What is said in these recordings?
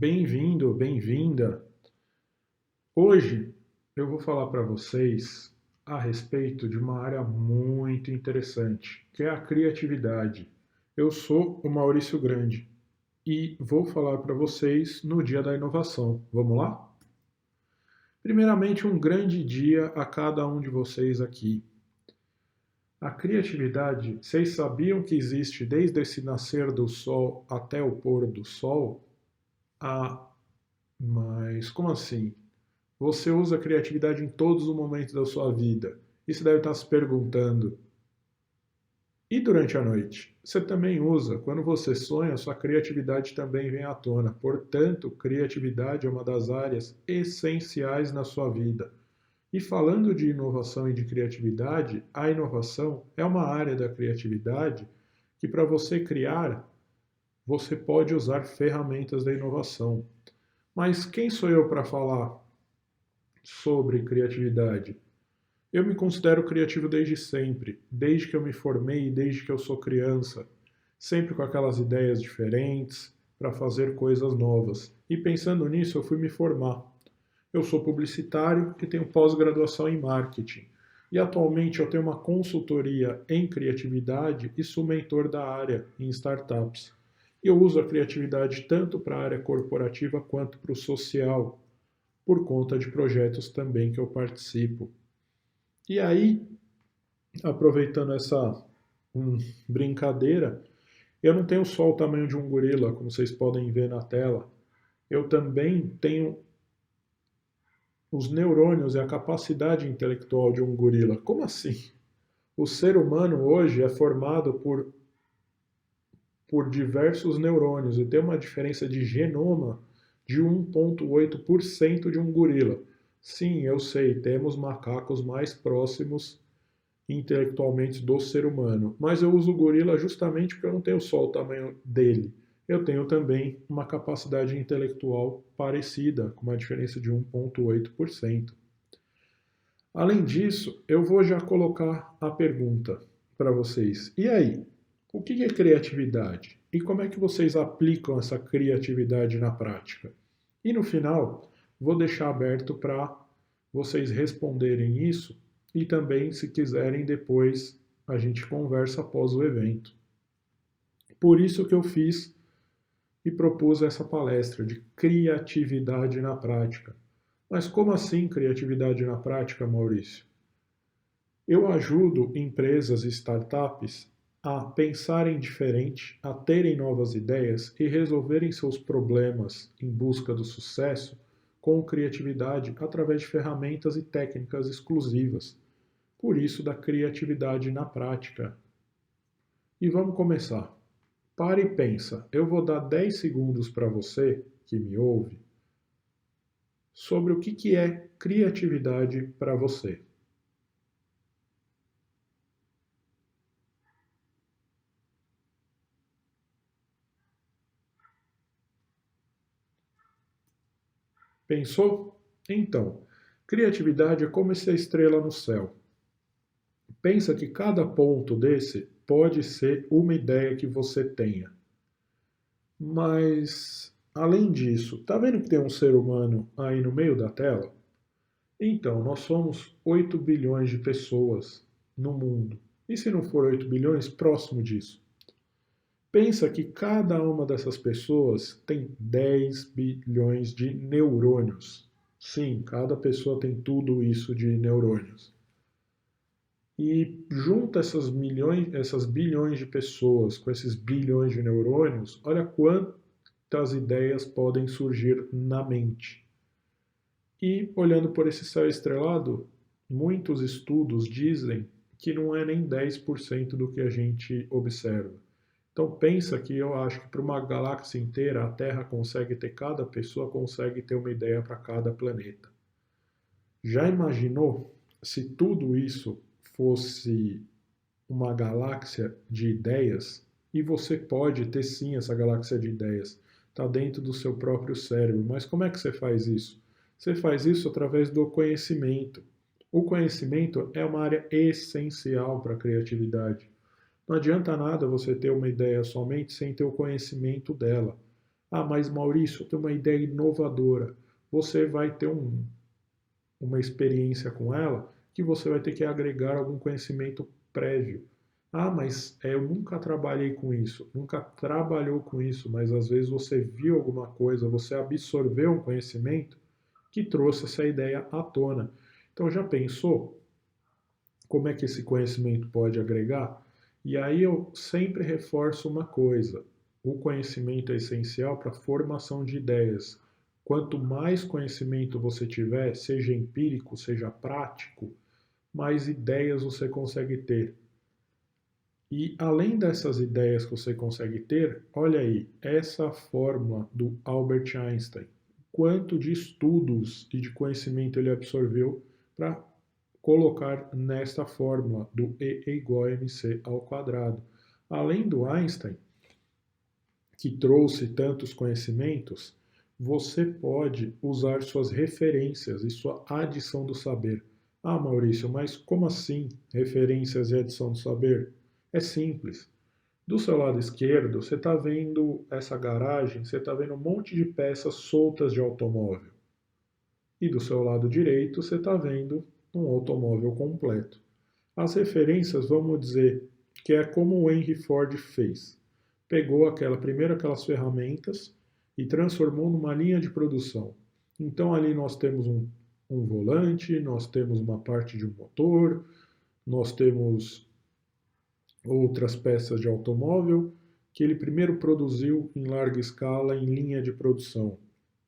Bem-vindo, bem-vinda. Hoje eu vou falar para vocês a respeito de uma área muito interessante, que é a criatividade. Eu sou o Maurício Grande e vou falar para vocês no Dia da Inovação. Vamos lá? Primeiramente, um grande dia a cada um de vocês aqui. A criatividade, vocês sabiam que existe desde esse nascer do sol até o pôr do sol? Ah, mas como assim? Você usa a criatividade em todos os momentos da sua vida. E você deve estar se perguntando: e durante a noite? Você também usa. Quando você sonha, sua criatividade também vem à tona. Portanto, criatividade é uma das áreas essenciais na sua vida. E falando de inovação e de criatividade, a inovação é uma área da criatividade que, para você criar, você pode usar ferramentas da inovação. Mas quem sou eu para falar sobre criatividade? Eu me considero criativo desde sempre, desde que eu me formei, desde que eu sou criança, sempre com aquelas ideias diferentes para fazer coisas novas. E pensando nisso, eu fui me formar. Eu sou publicitário e tenho pós-graduação em marketing. E atualmente eu tenho uma consultoria em criatividade e sou mentor da área em startups. Eu uso a criatividade tanto para a área corporativa quanto para o social, por conta de projetos também que eu participo. E aí, aproveitando essa brincadeira, eu não tenho só o tamanho de um gorila, como vocês podem ver na tela. Eu também tenho os neurônios e a capacidade intelectual de um gorila. Como assim? O ser humano hoje é formado por diversos neurônios e tem uma diferença de genoma de 1,8% de um gorila. Sim, eu sei, temos macacos mais próximos intelectualmente do ser humano, mas eu uso o gorila justamente porque eu não tenho só o tamanho dele. Eu tenho também uma capacidade intelectual parecida, com uma diferença de 1,8%. Além disso, eu vou já colocar a pergunta para vocês. E aí? O que é criatividade? E como é que vocês aplicam essa criatividade na prática? E no final, vou deixar aberto para vocês responderem isso e também, se quiserem, depois a gente conversa após o evento. Por isso que eu fiz e propus essa palestra de criatividade na prática. Mas como assim criatividade na prática, Maurício? Eu ajudo empresas e startups a pensarem diferente, a terem novas ideias e resolverem seus problemas em busca do sucesso com criatividade através de ferramentas e técnicas exclusivas. Por isso, da criatividade na prática. E vamos começar. Para e pensa. Eu vou dar 10 segundos para você que me ouve sobre o que é criatividade para você. Pensou? Então, criatividade é como essa estrela no céu. Pensa que cada ponto desse pode ser uma ideia que você tenha. Mas, além disso, tá vendo que tem um ser humano aí no meio da tela? Então, nós somos 8 bilhões de pessoas no mundo. E se não for 8 bilhões, próximo disso. Pensa que cada uma dessas pessoas tem 10 bilhões de neurônios. Sim, cada pessoa tem tudo isso de neurônios. E junta essas bilhões de pessoas com esses bilhões de neurônios, olha quantas ideias podem surgir na mente. E olhando por esse céu estrelado, muitos estudos dizem que não é nem 10% do que a gente observa. Então pensa que eu acho que para uma galáxia inteira a Terra consegue ter, cada pessoa consegue ter uma ideia para cada planeta. Já imaginou se tudo isso fosse uma galáxia de ideias? E você pode ter sim essa galáxia de ideias, está dentro do seu próprio cérebro. Mas como é que você faz isso? Você faz isso através do conhecimento. O conhecimento é uma área essencial para a criatividade. Não adianta nada você ter uma ideia somente sem ter o conhecimento dela. Ah, mas Maurício, eu tenho uma ideia inovadora. Você vai ter uma experiência com ela que você vai ter que agregar algum conhecimento prévio. Ah, mas eu nunca trabalhei com isso, nunca trabalhou com isso, mas às vezes você viu alguma coisa, você absorveu um conhecimento que trouxe essa ideia à tona. Então já pensou como é que esse conhecimento pode agregar? E aí eu sempre reforço uma coisa: o conhecimento é essencial para a formação de ideias. Quanto mais conhecimento você tiver, seja empírico, seja prático, mais ideias você consegue ter. E além dessas ideias que você consegue ter, olha aí, essa fórmula do Albert Einstein. Quanto de estudos e de conhecimento ele absorveu para colocar nesta fórmula do E é igual a mc ao quadrado. Além do Einstein, que trouxe tantos conhecimentos, você pode usar suas referências e sua adição do saber. Ah, Maurício, mas como assim referências e adição do saber? É simples. Do seu lado esquerdo, você está vendo essa garagem, você está vendo um monte de peças soltas de automóvel. E do seu lado direito, você está vendo um automóvel completo. As referências, vamos dizer, que é como o Henry Ford fez. Pegou primeiro aquelas ferramentas e transformou numa linha de produção. Então ali nós temos um volante, nós temos uma parte de um motor, nós temos outras peças de automóvel que ele primeiro produziu em larga escala em linha de produção.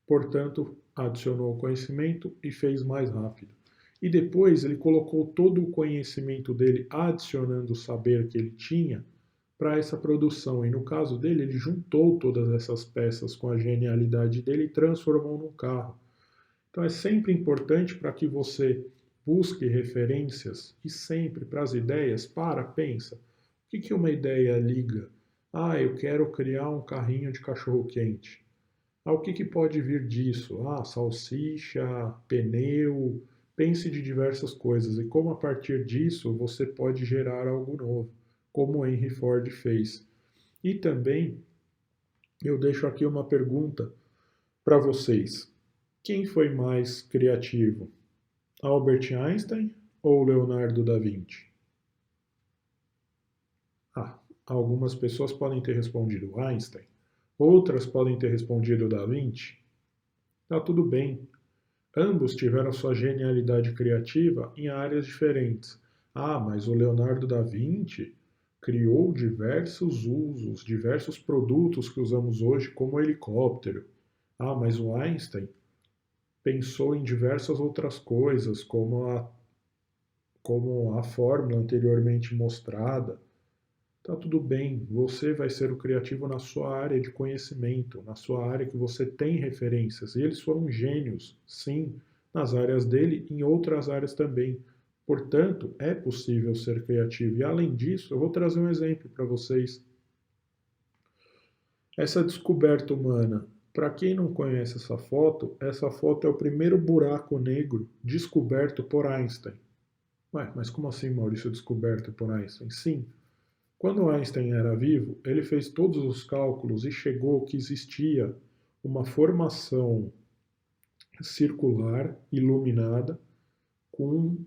Portanto, adicionou conhecimento e fez mais rápido. E depois ele colocou todo o conhecimento dele, adicionando o saber que ele tinha para essa produção. E no caso dele, ele juntou todas essas peças com a genialidade dele e transformou num carro. Então é sempre importante para que você busque referências e sempre para as ideias, pensa. O que uma ideia liga? Ah, eu quero criar um carrinho de cachorro-quente. Ah, o que pode vir disso? Ah, salsicha, pneu, pense de diversas coisas e como a partir disso você pode gerar algo novo, como Henry Ford fez. E também eu deixo aqui uma pergunta para vocês. Quem foi mais criativo? Albert Einstein ou Leonardo da Vinci? Ah, algumas pessoas podem ter respondido Einstein, outras podem ter respondido Da Vinci. Tá tudo bem. Ambos tiveram sua genialidade criativa em áreas diferentes. Ah, mas o Leonardo da Vinci criou diversos usos, diversos produtos que usamos hoje, como o helicóptero. Ah, mas o Einstein pensou em diversas outras coisas, como a fórmula anteriormente mostrada. Tá tudo bem, você vai ser o criativo na sua área de conhecimento, na sua área que você tem referências. E eles foram gênios, sim, nas áreas dele e em outras áreas também. Portanto, é possível ser criativo. E além disso, eu vou trazer um exemplo para vocês. Essa descoberta humana, para quem não conhece essa foto é o primeiro buraco negro descoberto por Einstein. Ué, mas como assim, Maurício, descoberto por Einstein? Sim, quando Einstein era vivo, ele fez todos os cálculos e chegou que existia uma formação circular iluminada com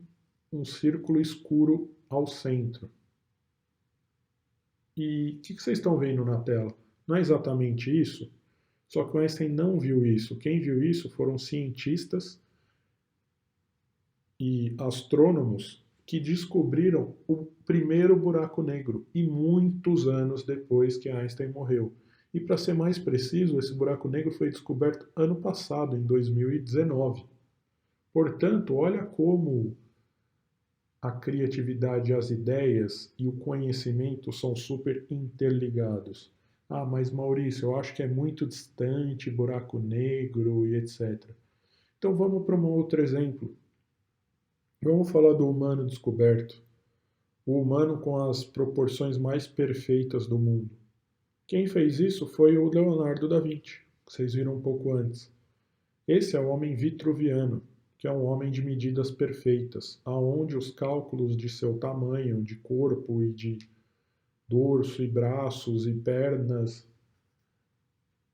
um círculo escuro ao centro. E o que vocês estão vendo na tela? Não é exatamente isso, só que o Einstein não viu isso. Quem viu isso foram cientistas e astrônomos que descobriram o primeiro buraco negro e muitos anos depois que Einstein morreu. E para ser mais preciso, esse buraco negro foi descoberto ano passado, em 2019. Portanto, olha como a criatividade, as ideias e o conhecimento são super interligados. Ah, mas Maurício, eu acho que é muito distante, buraco negro e etc. Então vamos para um outro exemplo. Vamos falar do humano descoberto. O humano com as proporções mais perfeitas do mundo. Quem fez isso foi o Leonardo da Vinci, que vocês viram um pouco antes. Esse é o homem vitruviano, que é um homem de medidas perfeitas, aonde os cálculos de seu tamanho, de corpo e de dorso e braços e pernas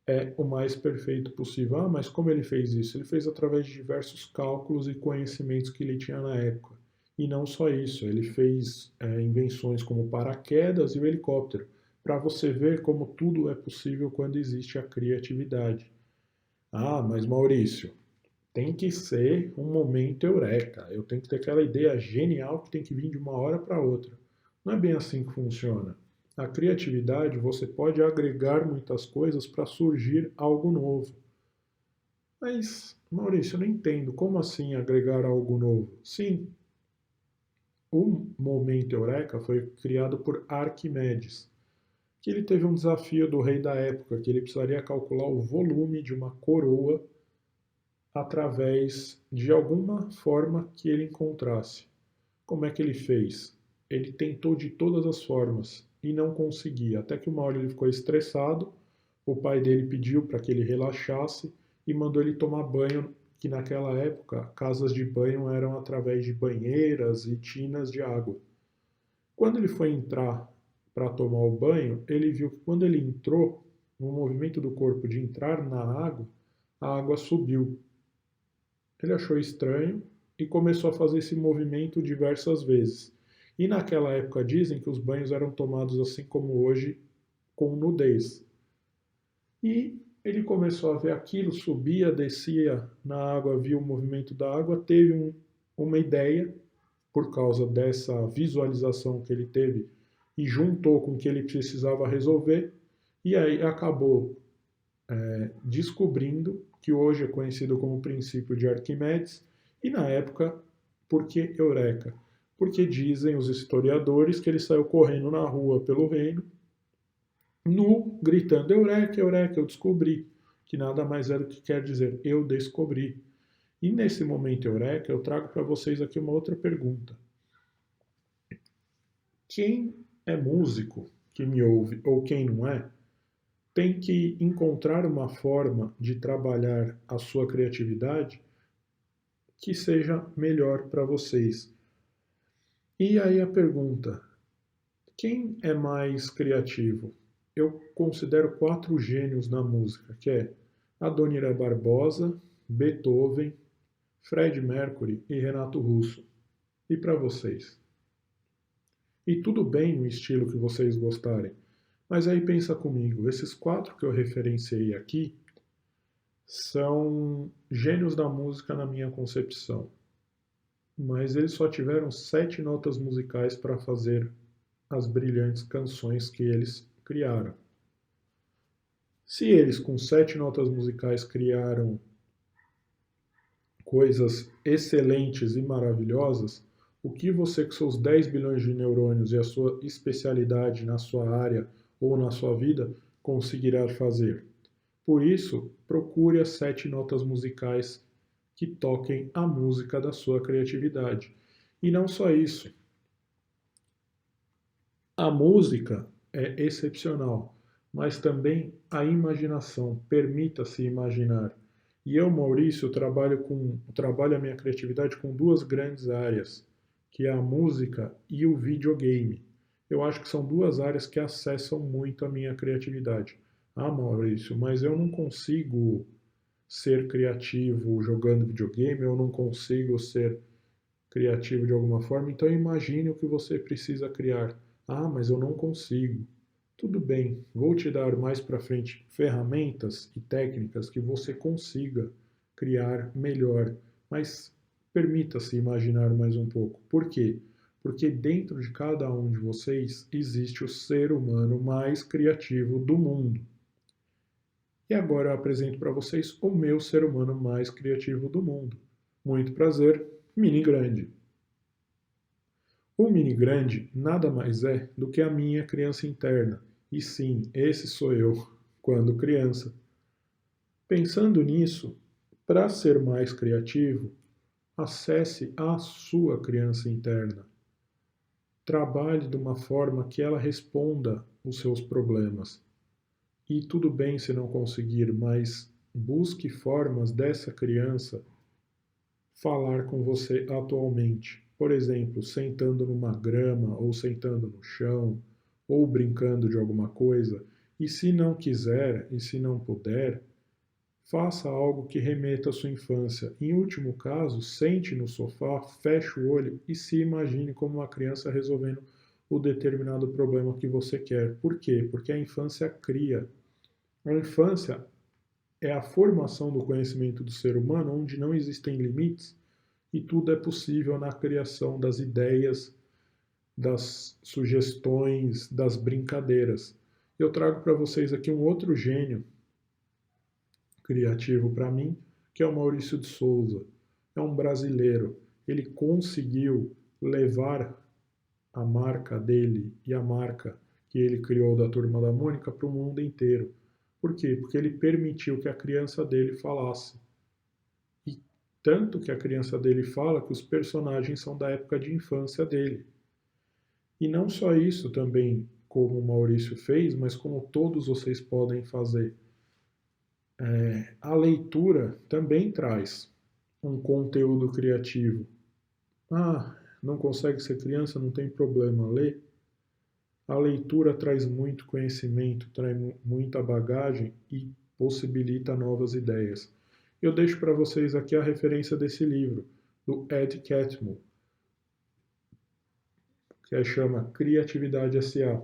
é o mais perfeito possível. Ah, mas como ele fez isso? Ele fez através de diversos cálculos e conhecimentos que ele tinha na época. E não só isso, ele fez invenções como o paraquedas e o helicóptero, para você ver como tudo é possível quando existe a criatividade. Ah, mas Maurício, tem que ser um momento eureka. Eu tenho que ter aquela ideia genial que tem que vir de uma hora para outra. Não é bem assim que funciona. A criatividade, você pode agregar muitas coisas para surgir algo novo. Mas, Maurício, eu não entendo. Como assim agregar algo novo? Sim, o momento eureka foi criado por Arquimedes, que ele teve um desafio do rei da época, que ele precisaria calcular o volume de uma coroa através de alguma forma que ele encontrasse. Como é que ele fez? Ele tentou de todas as formas e não conseguia, até que uma hora ele ficou estressado, o pai dele pediu para que ele relaxasse e mandou ele tomar banho, que naquela época casas de banho eram através de banheiras e tinas de água. Quando ele foi entrar para tomar o banho, ele viu que quando ele entrou, no movimento do corpo de entrar na água, a água subiu. Ele achou estranho e começou a fazer esse movimento diversas vezes. E naquela época dizem que os banhos eram tomados assim como hoje, com nudez. E ele começou a ver aquilo, subia, descia na água, via o movimento da água, teve uma ideia, por causa dessa visualização que ele teve, e juntou com o que ele precisava resolver, e aí acabou descobrindo que hoje é conhecido como princípio de Arquimedes, e na época, por que Eureka? Porque dizem os historiadores que ele saiu correndo na rua pelo reino, nu, gritando Eureka, Eureka, eu descobri, que nada mais é do que quer dizer eu descobri. E nesse momento Eureka, eu trago para vocês aqui uma outra pergunta. Quem é músico que me ouve, ou quem não é, tem que encontrar uma forma de trabalhar a sua criatividade que seja melhor para vocês. E aí a pergunta: quem é mais criativo? Eu considero quatro gênios na música, que é Adoniran Barbosa, Beethoven, Fred Mercury e Renato Russo. E para vocês? E tudo bem no estilo que vocês gostarem, mas aí pensa comigo, esses quatro que eu referenciei aqui são gênios da música na minha concepção, mas eles só tiveram 7 notas musicais para fazer as brilhantes canções que eles criaram. Se eles com 7 notas musicais criaram coisas excelentes e maravilhosas, o que você com seus 10 bilhões de neurônios e a sua especialidade na sua área ou na sua vida conseguirá fazer? Por isso, procure as 7 notas musicais que toquem a música da sua criatividade. E não só isso, a música é excepcional, mas também a imaginação. Permita-se imaginar. E eu, Maurício, trabalho a minha criatividade com duas grandes áreas, que é a música e o videogame. Eu acho que são duas áreas que acessam muito a minha criatividade. Ah, Maurício, mas eu não consigo ser criativo jogando videogame, eu não consigo ser criativo de alguma forma, então imagine o que você precisa criar. Ah, mas eu não consigo. Tudo bem, vou te dar mais para frente ferramentas e técnicas que você consiga criar melhor, mas permita-se imaginar mais um pouco. Por quê? Porque dentro de cada um de vocês existe o ser humano mais criativo do mundo. E agora eu apresento para vocês o meu ser humano mais criativo do mundo. Muito prazer, Mini Grande. O Mini Grande nada mais é do que a minha criança interna. E sim, esse sou eu, quando criança. Pensando nisso, para ser mais criativo, acesse a sua criança interna. Trabalhe de uma forma que ela responda os seus problemas. E tudo bem se não conseguir, mas busque formas dessa criança falar com você atualmente. Por exemplo, sentando numa grama, ou sentando no chão, ou brincando de alguma coisa. E se não quiser, e se não puder, faça algo que remeta à sua infância. Em último caso, sente no sofá, feche o olho e se imagine como uma criança resolvendo o determinado problema que você quer. Por quê? Porque a infância cria. A infância é a formação do conhecimento do ser humano, onde não existem limites e tudo é possível na criação das ideias, das sugestões, das brincadeiras. Eu trago para vocês aqui um outro gênio criativo para mim, que é o Maurício de Souza. É um brasileiro. Ele conseguiu levar a marca dele e a marca que ele criou da Turma da Mônica para o mundo inteiro. Por quê? Porque ele permitiu que a criança dele falasse. E tanto que a criança dele fala que os personagens são da época de infância dele. E não só isso também, como o Maurício fez, mas como todos vocês podem fazer. A leitura também traz um conteúdo criativo. Ah, não consegue ser criança, não tem problema, lê. A leitura traz muito conhecimento, traz muita bagagem e possibilita novas ideias. Eu deixo para vocês aqui a referência desse livro, do Ed Catmull, que chama Criatividade S.A.,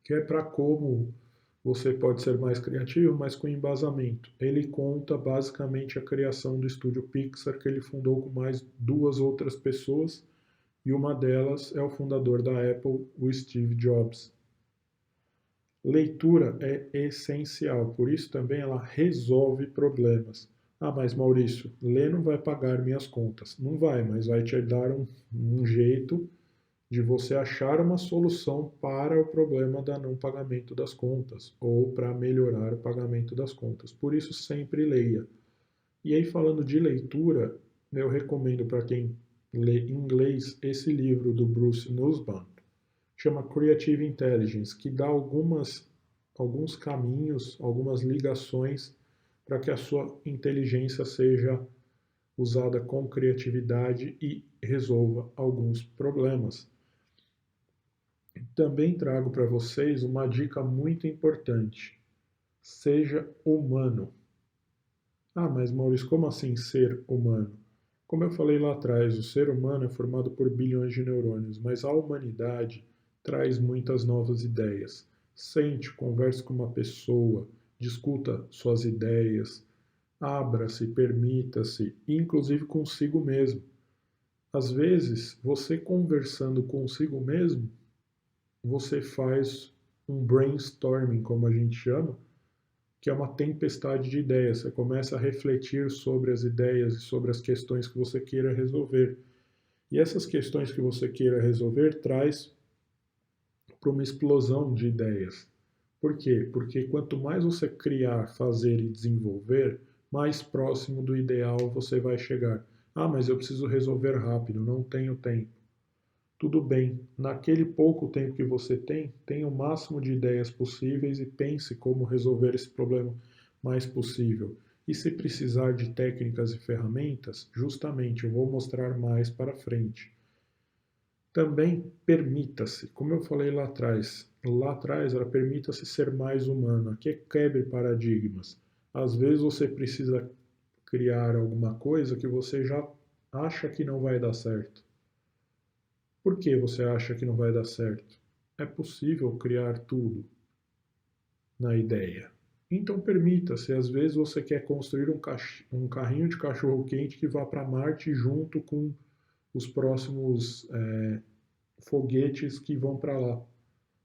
que é para como você pode ser mais criativo, mas com embasamento. Ele conta basicamente a criação do estúdio Pixar, que ele fundou com mais duas outras pessoas, e uma delas é o fundador da Apple, o Steve Jobs. Leitura é essencial, por isso também ela resolve problemas. Ah, mas Maurício, ler não vai pagar minhas contas. Não vai, mas vai te dar um jeito de você achar uma solução para o problema da não pagamento das contas ou para melhorar o pagamento das contas. Por isso, sempre leia. E aí, falando de leitura, eu recomendo para quem lê inglês esse livro do Bruce Nussbaum, chama Creative Intelligence, que dá alguns caminhos, algumas ligações para que a sua inteligência seja usada com criatividade e resolva alguns problemas. Também trago para vocês uma dica muito importante. Seja humano. Ah, mas Maurício, como assim ser humano? Como eu falei lá atrás, o ser humano é formado por bilhões de neurônios, mas a humanidade traz muitas novas ideias. Sente, converse com uma pessoa, discuta suas ideias, abra-se, permita-se, inclusive consigo mesmo. Às vezes, você conversando consigo mesmo, você faz um brainstorming, como a gente chama, que é uma tempestade de ideias. Você começa a refletir sobre as ideias e sobre as questões que você queira resolver. E essas questões que você queira resolver traz para uma explosão de ideias. Por quê? Porque quanto mais você criar, fazer e desenvolver, mais próximo do ideal você vai chegar. Ah, mas eu preciso resolver rápido, não tenho tempo. Tudo bem, naquele pouco tempo que você tem, tenha o máximo de ideias possíveis e pense como resolver esse problema mais possível. E se precisar de técnicas e ferramentas, justamente eu vou mostrar mais para frente. Também permita-se, como eu falei lá atrás era permita-se ser mais humano, aqui é quebre paradigmas. Às vezes você precisa criar alguma coisa que você já acha que não vai dar certo. Por que você acha que não vai dar certo? É possível criar tudo na ideia. Então permita-se, às vezes você quer construir um carrinho de cachorro-quente que vá para Marte junto com os próximos foguetes que vão para lá.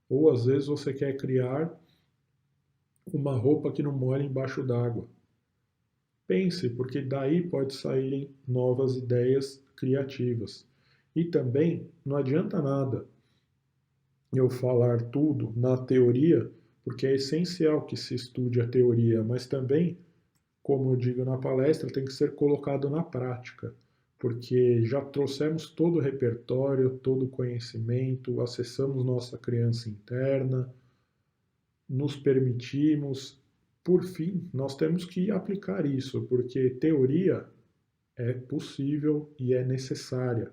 Ou às vezes você quer criar uma roupa que não molhe embaixo d'água. Pense, porque daí pode saírem novas ideias criativas. E também não adianta nada eu falar tudo na teoria, porque é essencial que se estude a teoria, mas também, como eu digo na palestra, tem que ser colocado na prática, porque já trouxemos todo o repertório, todo o conhecimento, acessamos nossa criança interna, nos permitimos. Por fim, nós temos que aplicar isso, porque teoria é possível e é necessária,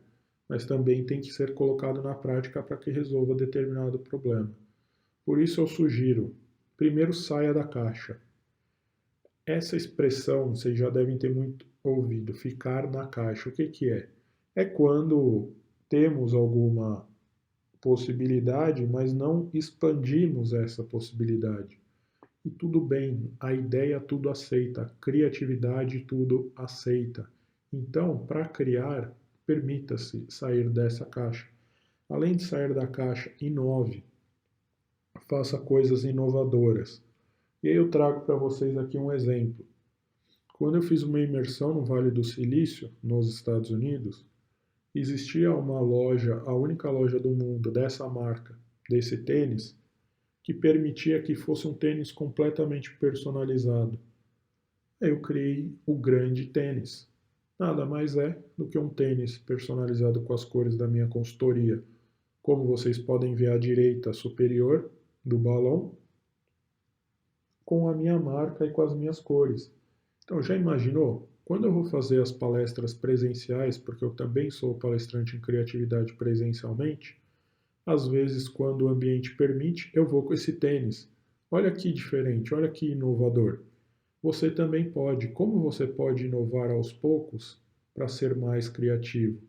mas também tem que ser colocado na prática para que resolva determinado problema. Por isso eu sugiro, Primeiro, saia da caixa. Essa expressão vocês já devem ter muito ouvido, ficar na caixa. O que que é? É quando temos alguma possibilidade, mas não expandimos essa possibilidade. E tudo bem, a ideia tudo aceita, a criatividade tudo aceita. Então, para criar, permita-se sair dessa caixa. Além de sair da caixa, inove, faça coisas inovadoras. E aí eu trago para vocês aqui um exemplo. Quando eu fiz uma imersão no Vale do Silício, nos Estados Unidos, existia uma loja, a única loja do mundo dessa marca, desse tênis, que permitia que fosse um tênis completamente personalizado. Eu criei o grande tênis. Nada mais é do que um tênis personalizado com as cores da minha consultoria. Como vocês podem ver à direita superior do balão, com a minha marca e com as minhas cores. Então, já imaginou? Quando eu vou fazer as palestras presenciais, porque eu também sou palestrante em criatividade presencialmente, às vezes, quando o ambiente permite, eu vou com esse tênis. Olha que diferente, olha que inovador. Você também pode. Como você pode inovar aos poucos para ser mais criativo?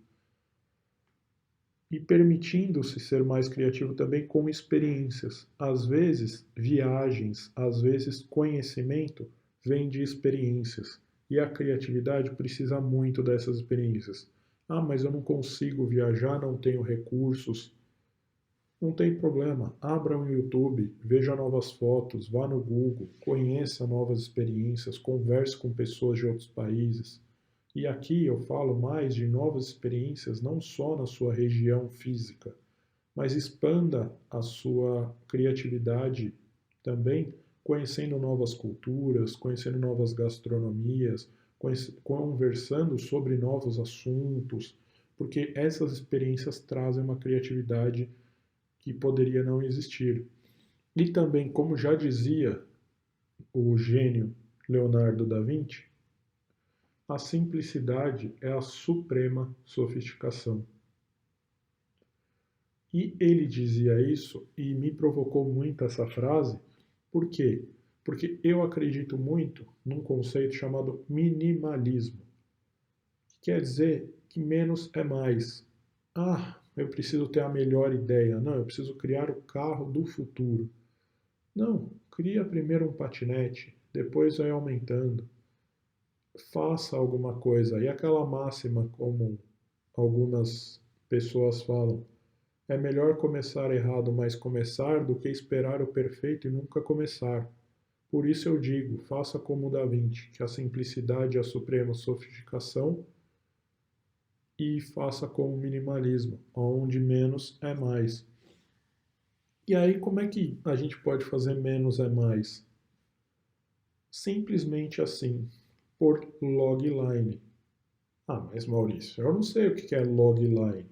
E permitindo-se ser mais criativo também com experiências. Às vezes, viagens, às vezes, conhecimento vem de experiências. E a criatividade precisa muito dessas experiências. Ah, mas eu não consigo viajar, não tenho recursos. Não tem problema, abra um YouTube, veja novas fotos, vá no Google, conheça novas experiências, converse com pessoas de outros países. E aqui eu falo mais de novas experiências não só na sua região física, mas expanda a sua criatividade também, conhecendo novas culturas, conhecendo novas gastronomias, conversando sobre novos assuntos, porque essas experiências trazem uma criatividade que poderia não existir. E também, como já dizia o gênio Leonardo da Vinci, a simplicidade é a suprema sofisticação. E ele dizia isso e me provocou muito essa frase, por quê? Porque eu acredito muito num conceito chamado minimalismo, que quer dizer que menos é mais. Ah, eu preciso ter a melhor ideia. Não, eu preciso criar o carro do futuro. Não, cria primeiro um patinete, depois vai aumentando. Faça alguma coisa. E aquela máxima, como algumas pessoas falam, é melhor começar errado, mas começar, do que esperar o perfeito e nunca começar. Por isso eu digo, faça como o Da Vinci, que a simplicidade é a suprema sofisticação, e faça como o minimalismo, onde menos é mais. E aí, como é que a gente pode fazer menos é mais? Simplesmente assim, por logline. Ah, mas Maurício, eu não sei o que é logline.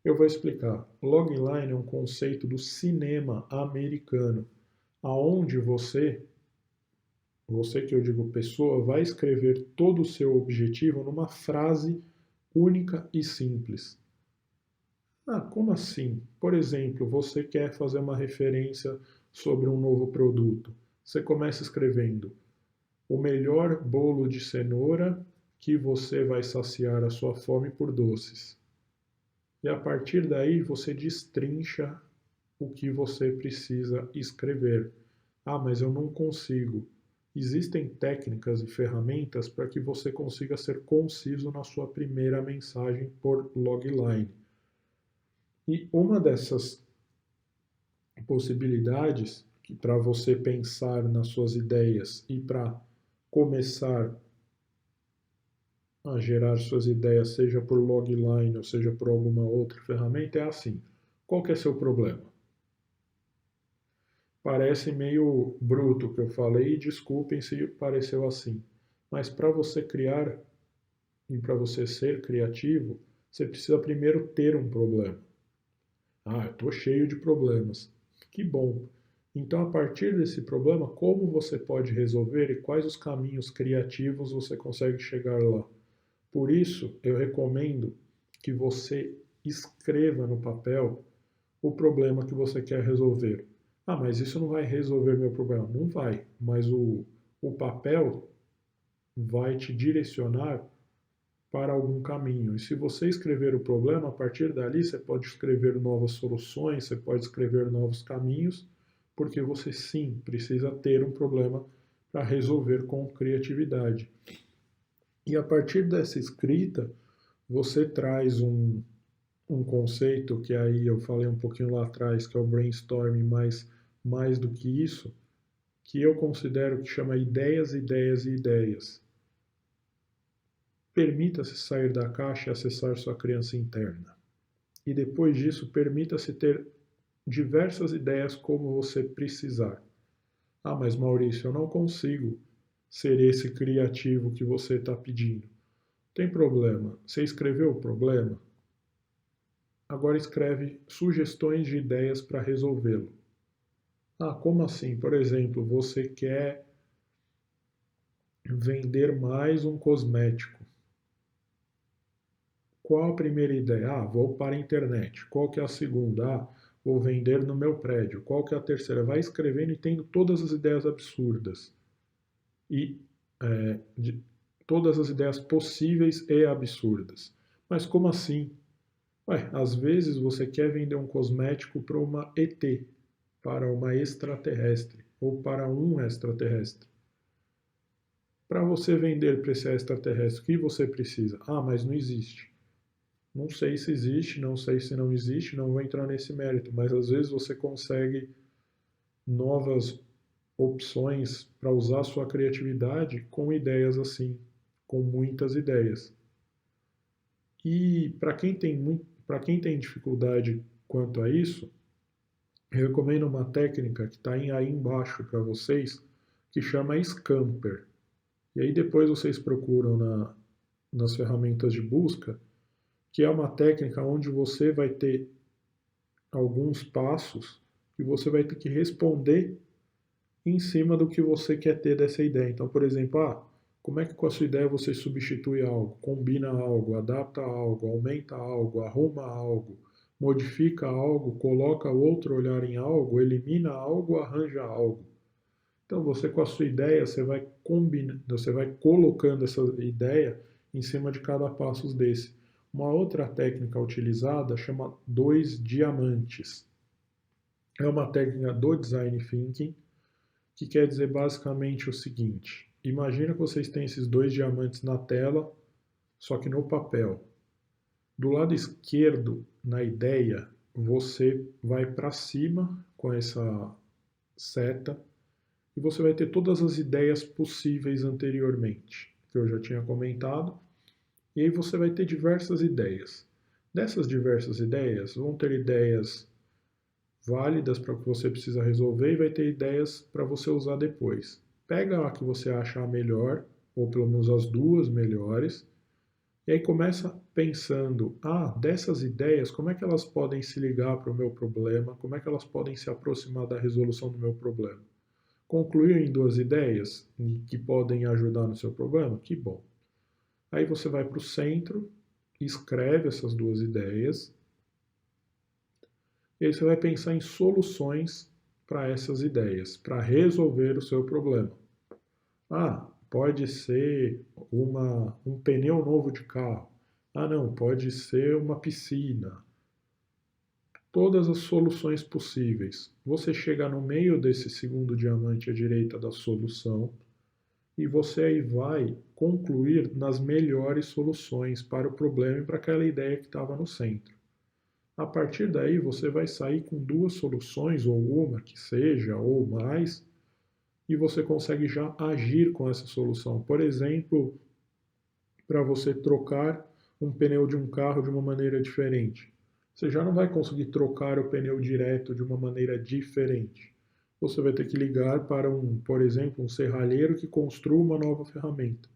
Eu vou explicar. Logline é um conceito do cinema americano, aonde você que eu digo pessoa, vai escrever todo o seu objetivo numa frase única e simples. Ah, como assim? Por exemplo, você quer fazer uma referência sobre um novo produto. Você começa escrevendo o melhor bolo de cenoura que você vai saciar a sua fome por doces. E a partir daí você destrincha o que você precisa escrever. Ah, mas eu não consigo. Existem técnicas e ferramentas para que você consiga ser conciso na sua primeira mensagem por logline. E uma dessas possibilidades, que para você pensar nas suas ideias e para começar a gerar suas ideias, seja por logline ou seja por alguma outra ferramenta, é assim. Qual que é seu problema? Parece meio bruto o que eu falei, desculpem se pareceu assim. Mas para você criar e para você ser criativo, você precisa primeiro ter um problema. Ah, eu estou cheio de problemas. Que bom. Então, a partir desse problema, como você pode resolver e quais os caminhos criativos você consegue chegar lá? Por isso, eu recomendo que você escreva no papel o problema que você quer resolver. Ah, mas isso não vai resolver meu problema. Não vai, mas o papel vai te direcionar para algum caminho. E se você escrever o problema, a partir dali você pode escrever novas soluções, você pode escrever novos caminhos, porque você sim precisa ter um problema para resolver com criatividade. E a partir dessa escrita, você traz um conceito que aí eu falei um pouquinho lá atrás, que é o brainstorming, mas mais do que isso, que eu considero que chama ideias, ideias e ideias. Permita-se sair da caixa e acessar sua criança interna. E depois disso, permita-se ter diversas ideias como você precisar. Ah, mas Maurício, eu não consigo ser esse criativo que você está pedindo. Tem problema. Você escreveu o problema? Agora escreve sugestões de ideias para resolvê-lo. Ah, como assim? Por exemplo, você quer vender mais um cosmético. Qual a primeira ideia? Ah, vou para a internet. Qual que é a segunda? Ah, vou vender no meu prédio. Qual que é a terceira? Vai escrevendo e tendo todas as ideias absurdas. E de todas as ideias possíveis e absurdas. Mas como assim? Ué, às vezes você quer vender um cosmético para uma ET, para uma extraterrestre, ou para um extraterrestre. Para você vender para esse extraterrestre, o que você precisa? Ah, mas não existe. Não sei se existe, não sei se não existe, não vou entrar nesse mérito, mas às vezes você consegue novas opções para usar sua criatividade com ideias assim, com muitas ideias. E para quem tem dificuldade quanto a isso, eu recomendo uma técnica que está aí embaixo para vocês, que chama Scamper. E aí depois vocês procuram nas ferramentas de busca, que é uma técnica onde você vai ter alguns passos e você vai ter que responder em cima do que você quer ter dessa ideia. Então, por exemplo, como é que com a sua ideia você substitui algo, combina algo, adapta algo, aumenta algo, arruma algo, modifica algo, coloca outro olhar em algo, elimina algo, arranja algo. Então, você com a sua ideia, você vai combinando, você vai colocando essa ideia em cima de cada passo desse. Uma outra técnica utilizada chama dois diamantes. É uma técnica do design thinking que quer dizer basicamente o seguinte: imagina que vocês têm esses dois diamantes na tela, só que no papel. Do lado esquerdo, na ideia, você vai para cima com essa seta e você vai ter todas as ideias possíveis anteriormente, que eu já tinha comentado, e aí você vai ter diversas ideias. Dessas diversas ideias, vão ter ideias válidas para o que você precisa resolver e vai ter ideias para você usar depois. Pega a que você achar melhor, ou pelo menos as duas melhores, e aí começa pensando, dessas ideias, como é que elas podem se ligar para o meu problema, como é que elas podem se aproximar da resolução do meu problema. Concluir em duas ideias que podem ajudar no seu problema? Que bom. Aí você vai para o centro, escreve essas duas ideias, e aí você vai pensar em soluções para essas ideias, para resolver o seu problema. Pode ser um pneu novo de carro. Não, pode ser uma piscina. Todas as soluções possíveis. Você chega no meio desse segundo diamante à direita da solução e você aí vai concluir nas melhores soluções para o problema e para aquela ideia que estava no centro. A partir daí, você vai sair com duas soluções, ou uma que seja, ou mais, e você consegue já agir com essa solução. Por exemplo, para você trocar um pneu de um carro de uma maneira diferente. Você já não vai conseguir trocar o pneu direto de uma maneira diferente. Você vai ter que ligar para por exemplo, um serralheiro que construa uma nova ferramenta.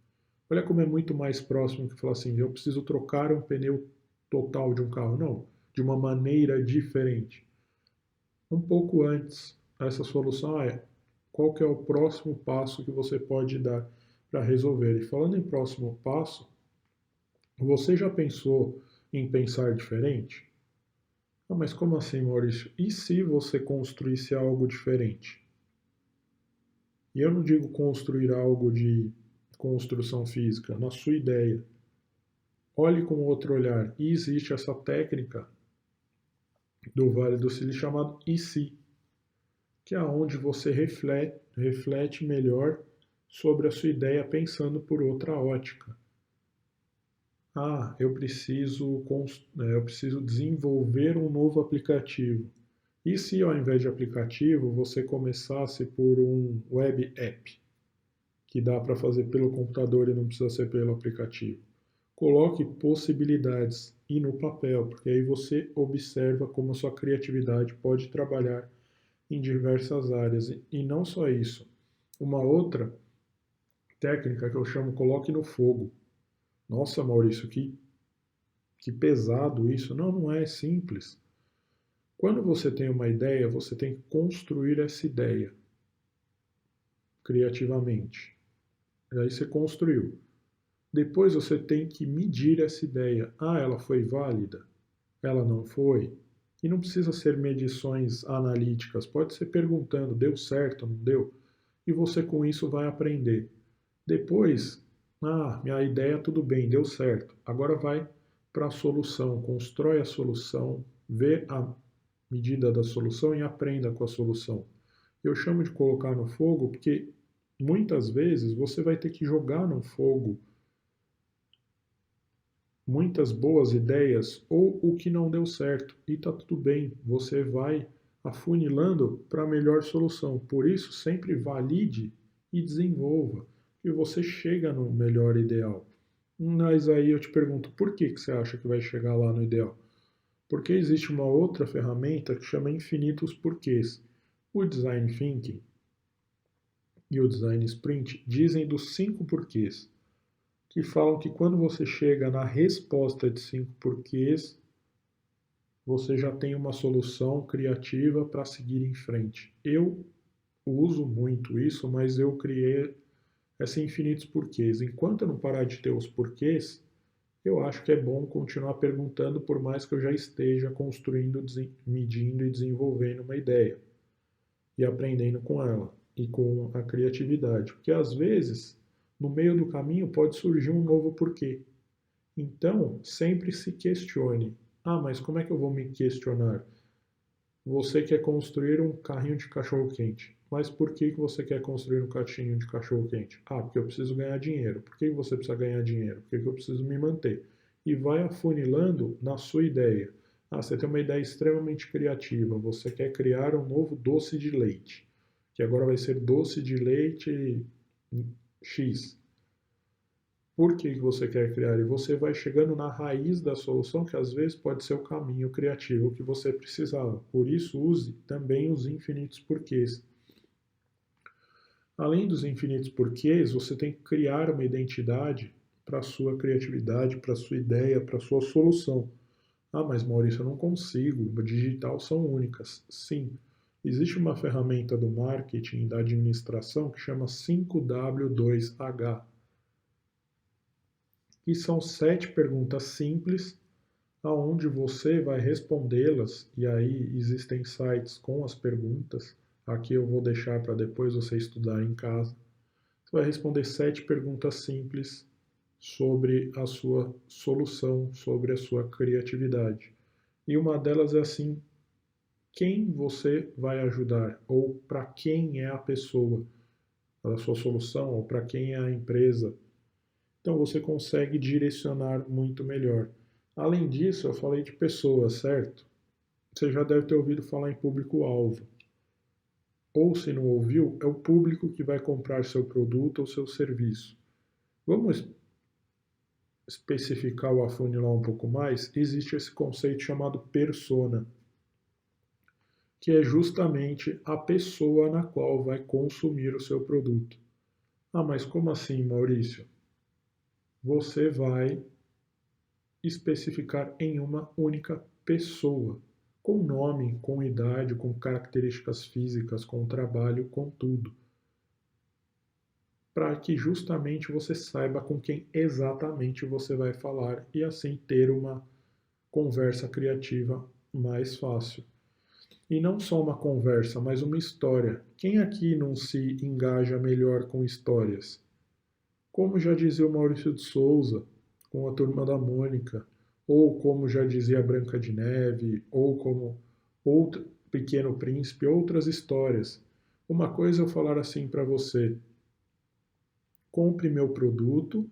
Olha como é muito mais próximo que falar assim, eu preciso trocar um pneu total de um carro. Não, de uma maneira diferente. Um pouco antes, essa solução é qual que é o próximo passo que você pode dar para resolver. E falando em próximo passo, você já pensou em pensar diferente? Ah, mas como assim, Maurício? E se você construísse algo diferente? E eu não digo construir algo de construção física, na sua ideia. Olhe com outro olhar. E existe essa técnica do Vale do Silício chamado e se, que é onde você reflete melhor sobre a sua ideia pensando por outra ótica. Ah, eu preciso desenvolver um novo aplicativo. E se ao invés de aplicativo você começasse por um web app, que dá para fazer pelo computador e não precisa ser pelo aplicativo? Coloque possibilidades e no papel, porque aí você observa como a sua criatividade pode trabalhar em diversas áreas. E não só isso. Uma outra técnica que eu chamo coloque no fogo. Nossa, Maurício, que pesado isso. Não, não é simples. Quando você tem uma ideia, você tem que construir essa ideia criativamente. E aí você construiu. Depois você tem que medir essa ideia. Ah, ela foi válida? Ela não foi? E não precisa ser medições analíticas, pode ser perguntando, deu certo, não deu? E você com isso vai aprender. Depois, ah, minha ideia tudo bem, deu certo. Agora vai para a solução, constrói a solução, vê a medida da solução e aprenda com a solução. Eu chamo de colocar no fogo porque muitas vezes você vai ter que jogar no fogo muitas boas ideias ou o que não deu certo e tá tudo bem, você vai afunilando para a melhor solução. Por isso, sempre valide e desenvolva, e você chega no melhor ideal. Mas aí eu te pergunto, por que você acha que vai chegar lá no ideal? Porque existe uma outra ferramenta que chama infinitos porquês. O Design Thinking e o Design Sprint dizem dos 5 porquês, que falam que quando você chega na resposta de 5 porquês, você já tem uma solução criativa para seguir em frente. Eu uso muito isso, mas eu criei essa infinitos porquês. Enquanto eu não parar de ter os porquês, eu acho que é bom continuar perguntando, por mais que eu já esteja construindo, medindo e desenvolvendo uma ideia e aprendendo com ela e com a criatividade, porque às vezes no meio do caminho pode surgir um novo porquê. Então, sempre se questione. Ah, mas como é que eu vou me questionar? Você quer construir um carrinho de cachorro-quente. Mas por que você quer construir um carrinho de cachorro-quente? Ah, porque eu preciso ganhar dinheiro. Por que você precisa ganhar dinheiro? Porque eu preciso me manter. E vai afunilando na sua ideia. Ah, você tem uma ideia extremamente criativa. Você quer criar um novo doce de leite, que agora vai ser doce de leite X. Por que você quer criar? E você vai chegando na raiz da solução, que às vezes pode ser o caminho criativo que você precisava. Por isso, use também os infinitos porquês. Além dos infinitos porquês, você tem que criar uma identidade para a sua criatividade, para a sua ideia, para a sua solução. Ah, mas Maurício, eu não consigo. Digital são únicas. Sim. Existe uma ferramenta do marketing, da administração, que chama 5W2H, que são 7 perguntas simples, aonde você vai respondê-las, e aí existem sites com as perguntas, aqui eu vou deixar para depois você estudar em casa. Você vai responder 7 perguntas simples sobre a sua solução, sobre a sua criatividade. E uma delas é assim: quem você vai ajudar? Ou para quem é a pessoa, a sua solução, ou para quem é a empresa. Então você consegue direcionar muito melhor. Além disso, eu falei de pessoas, certo? Você já deve ter ouvido falar em público-alvo. Ou se não ouviu, é o público que vai comprar seu produto ou seu serviço. Vamos especificar ou afunilar um pouco mais? Existe esse conceito chamado persona, que é justamente a pessoa na qual vai consumir o seu produto. Ah, mas como assim, Maurício? Você vai especificar em uma única pessoa, com nome, com idade, com características físicas, com trabalho, com tudo, para que justamente você saiba com quem exatamente você vai falar e assim ter uma conversa criativa mais fácil. E não só uma conversa, mas uma história. Quem aqui não se engaja melhor com histórias? Como já dizia o Maurício de Souza, com a Turma da Mônica, ou como já dizia a Branca de Neve, ou como outro Pequeno Príncipe, outras histórias. Uma coisa é eu falar assim para você: compre meu produto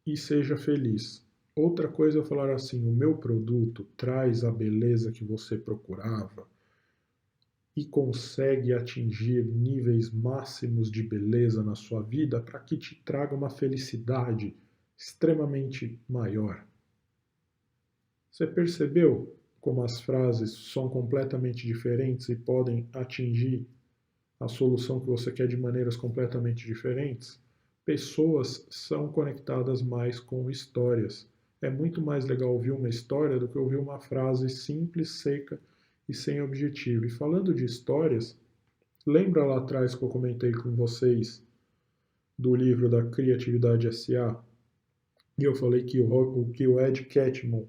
e seja feliz. Outra coisa é eu falar assim: o meu produto traz a beleza que você procurava e consegue atingir níveis máximos de beleza na sua vida para que te traga uma felicidade extremamente maior. Você percebeu como as frases são completamente diferentes e podem atingir a solução que você quer de maneiras completamente diferentes? Pessoas são conectadas mais com histórias. É muito mais legal ouvir uma história do que ouvir uma frase simples, seca e sem objetivo. E falando de histórias, lembra lá atrás que eu comentei com vocês do livro da Criatividade S.A. e eu falei que o Ed Catmull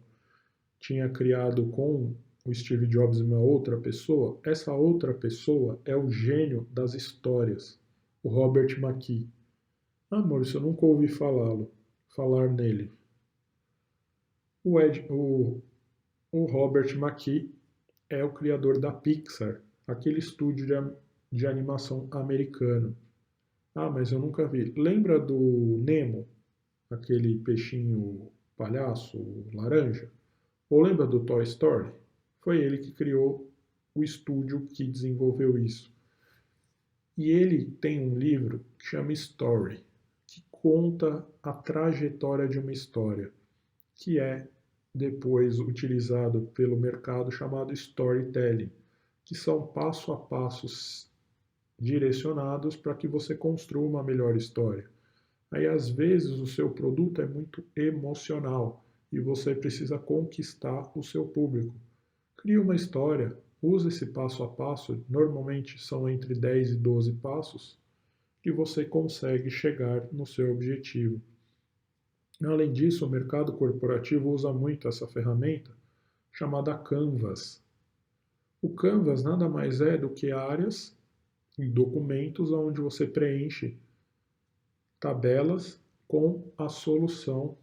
tinha criado com o Steve Jobs e uma outra pessoa? Essa outra pessoa é o gênio das histórias, o Robert McKee. Ah, Maurício, eu nunca ouvi falar nele. O Robert McKee é o criador da Pixar, aquele estúdio de animação americano. Ah, mas eu nunca vi. Lembra do Nemo, aquele peixinho palhaço laranja? Ou lembra do Toy Story? Foi ele que criou o estúdio que desenvolveu isso. E ele tem um livro que chama Story, que conta a trajetória de uma história, que é depois utilizado pelo mercado chamado storytelling, que são passo a passos direcionados para que você construa uma melhor história. Aí às vezes o seu produto é muito emocional e você precisa conquistar o seu público. Crie uma história, use esse passo a passo, normalmente são entre 10 e 12 passos, que você consegue chegar no seu objetivo. Além disso, o mercado corporativo usa muito essa ferramenta chamada Canvas. O Canvas nada mais é do que áreas e documentos onde você preenche tabelas com a solução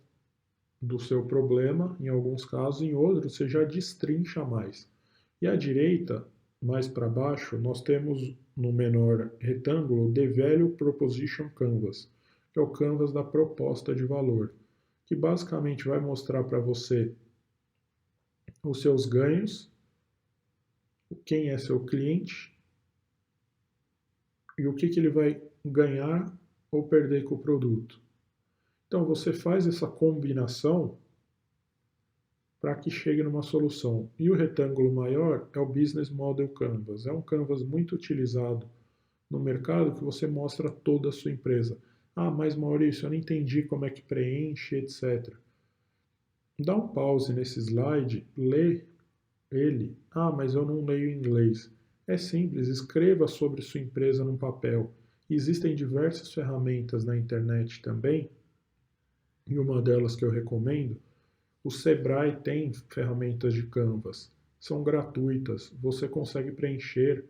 do seu problema, em alguns casos, em outros você já destrincha mais. E à direita, mais para baixo, nós temos no menor retângulo The Value Proposition Canvas, que é o canvas da proposta de valor, que basicamente vai mostrar para você os seus ganhos, quem é seu cliente e o que ele vai ganhar ou perder com o produto. Então você faz essa combinação para que chegue numa solução. E o retângulo maior é o Business Model Canvas. É um canvas muito utilizado no mercado que você mostra toda a sua empresa. Ah, mas Maurício, eu não entendi como é que preenche, etc. Dá um pause nesse slide, lê ele. Ah, mas eu não leio inglês. É simples, escreva sobre sua empresa num papel. Existem diversas ferramentas na internet também, e uma delas que eu recomendo, o Sebrae tem ferramentas de Canvas, são gratuitas, você consegue preencher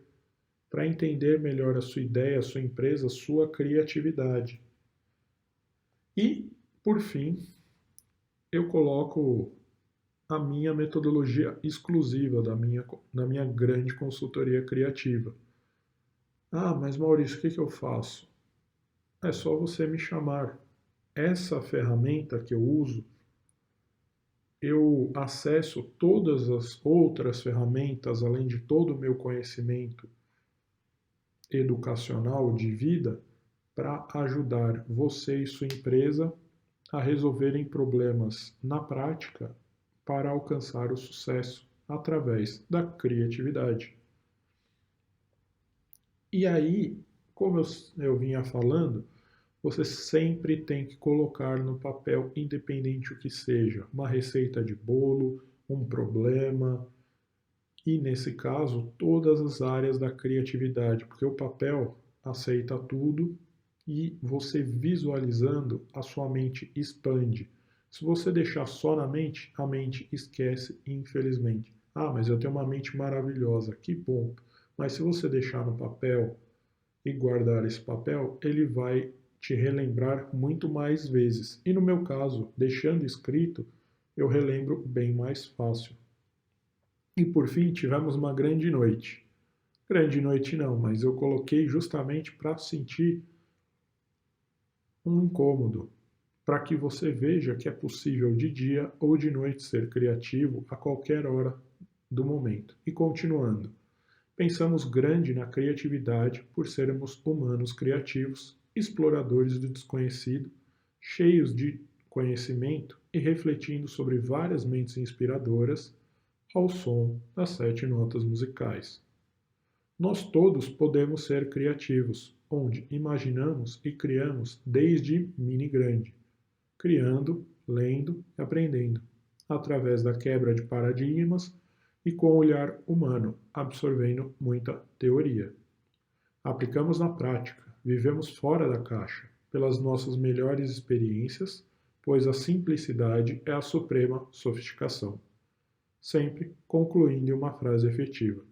para entender melhor a sua ideia, a sua empresa, a sua criatividade. E, por fim, eu coloco a minha metodologia exclusiva da minha grande consultoria criativa. Ah, mas Maurício, o que eu faço? É só você me chamar. Essa ferramenta que eu uso, eu acesso todas as outras ferramentas, além de todo o meu conhecimento educacional de vida, para ajudar você e sua empresa a resolverem problemas na prática para alcançar o sucesso através da criatividade. E aí, como eu vinha falando, você sempre tem que colocar no papel, independente o que seja, uma receita de bolo, um problema, e nesse caso, todas as áreas da criatividade, porque o papel aceita tudo e você visualizando, a sua mente expande. Se você deixar só na mente, a mente esquece, infelizmente. Ah, mas eu tenho uma mente maravilhosa, que bom. Mas se você deixar no papel e guardar esse papel, ele vai te relembrar muito mais vezes. E no meu caso, deixando escrito, eu relembro bem mais fácil. E por fim, tivemos uma grande noite. Grande noite não, mas eu coloquei justamente para sentir um incômodo, para que você veja que é possível de dia ou de noite ser criativo a qualquer hora do momento. E continuando, pensamos grande na criatividade por sermos humanos criativos, exploradores do desconhecido, cheios de conhecimento e refletindo sobre várias mentes inspiradoras ao som das 7 notas musicais. Nós todos podemos ser criativos, onde imaginamos e criamos desde mini grande, criando, lendo e aprendendo, através da quebra de paradigmas e com o olhar humano, absorvendo muita teoria. Aplicamos na prática, vivemos fora da caixa, pelas nossas melhores experiências, pois a simplicidade é a suprema sofisticação. Sempre concluindo em uma frase efetiva.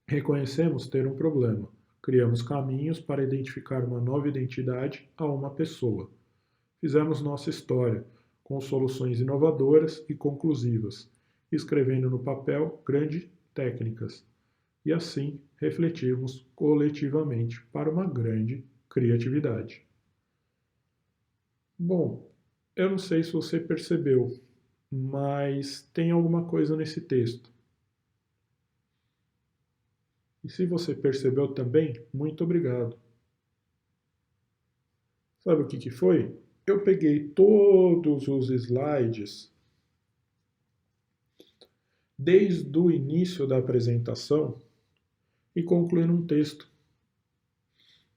Reconhecemos ter um problema, criamos caminhos para identificar uma nova identidade a uma pessoa. Fizemos nossa história, com soluções inovadoras e conclusivas, escrevendo no papel grandes técnicas, e assim refletimos coletivamente para uma grande criatividade. Bom, eu não sei se você percebeu, mas tem alguma coisa nesse texto. E se você percebeu também, muito obrigado. Sabe o que foi? Eu peguei todos os slides desde o início da apresentação e concluí num texto.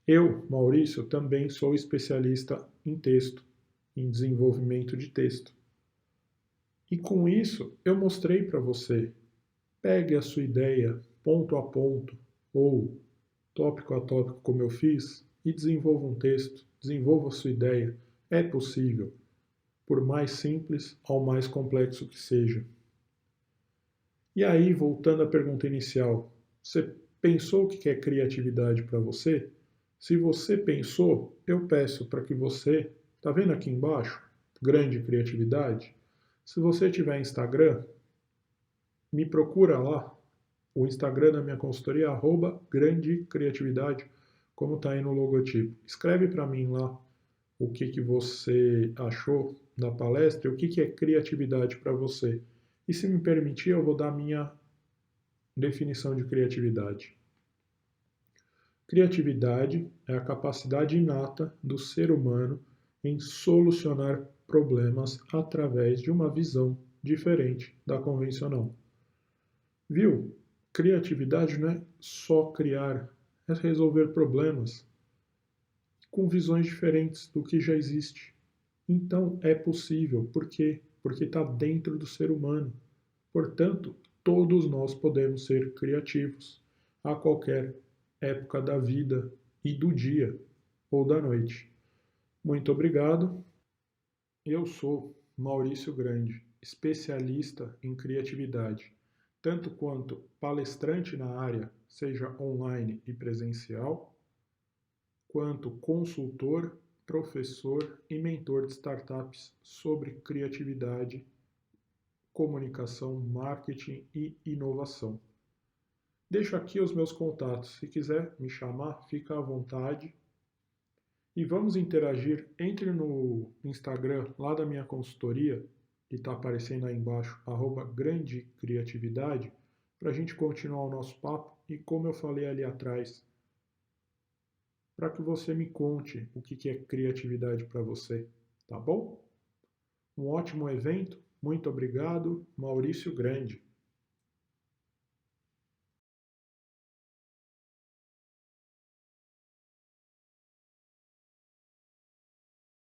Eu, Maurício, também sou especialista em texto, em desenvolvimento de texto. E com isso eu mostrei para você. Pegue a sua ideia ponto a ponto ou tópico a tópico, como eu fiz, e desenvolva um texto, desenvolva a sua ideia. É possível, por mais simples ao mais complexo que seja. E aí, voltando à pergunta inicial, você pensou o que é criatividade para você? Se você pensou, eu peço para que você, está vendo aqui embaixo, grande criatividade? Se você tiver Instagram, me procura lá. O Instagram da minha consultoria é @grandecriatividade, como está aí no logotipo. Escreve para mim lá o que você achou da palestra e o que é criatividade para você. E se me permitir, eu vou dar a minha definição de criatividade. Criatividade é a capacidade inata do ser humano em solucionar problemas através de uma visão diferente da convencional. Viu? Criatividade não é só criar, é resolver problemas com visões diferentes do que já existe. Então é possível, por quê? Porque está dentro do ser humano. Portanto, todos nós podemos ser criativos a qualquer época da vida e do dia ou da noite. Muito obrigado. Eu sou Maurício Grande, especialista em criatividade, tanto quanto palestrante na área, seja online e presencial, quanto consultor, professor e mentor de startups sobre criatividade, comunicação, marketing e inovação. Deixo aqui os meus contatos. Se quiser me chamar, fica à vontade. E vamos interagir. Entre no Instagram lá da minha consultoria, que está aparecendo aí embaixo, @grandecriatividade, para a gente continuar o nosso papo. E como eu falei ali atrás, para que você me conte o que é criatividade para você, tá bom? Um ótimo evento. Muito obrigado, Maurício Grande.